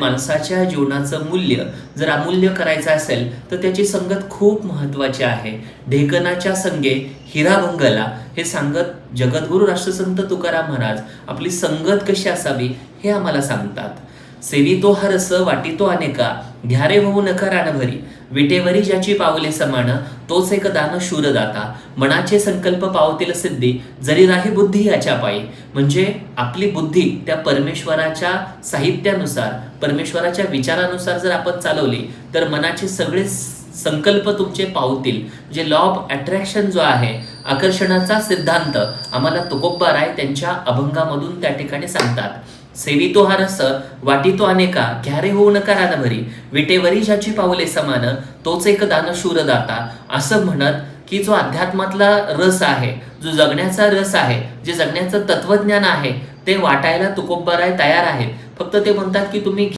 माणसाच्या जीवनाचं मूल्य जर अमूल्य करायचं असेल तर त्याची संगत खूप महत्त्वाची आहे. ढेकणाच्या संगे हिरा भंगला हे सांगत जगद्गुरू राष्ट्रसंत तुकाराम महाराज आपली संगत कशी असावी हे आम्हाला सांगतात. सेवितो हा रस वाटितो अनेका, घ्यारे होऊ नका रानभरी, विटेवरी ज्याची पावले समान, तोच एक दान शूरदाता, मनाचे संकल्प पावतील सिद्धी, जरी राही बुद्धी याच्या पायी. म्हणजे आपली बुद्धी त्या परमेश्वराच्या साहित्यानुसार, परमेश्वराच्या विचारानुसार जर आपण चालवली तर मनाचे सगळे संकल्प तुमचे पावतील. जे लॉ ऑफ अट्रॅक्शन जो आहे, आकर्षणाचा सिद्धांत, आम्हाला तुकोबाराय त्यांच्या अभंगामधून त्या ठिकाणी सांगतात. सेवितो हा रस वाटितो अनेका, घ्यारे होऊ नका रानभरी, विटेवरी ज्याची पावले समान, तोच एक दान शूरदाता. असं म्हणत की जो अध्यात्मातला रस आहे, जो जगण्याचा रस आहे, जे जगण्याचं तत्वज्ञान आहे, ते वाटायला तुकोबाराय तयार आहेत. फक्त ते म्हणतात की तुम्ही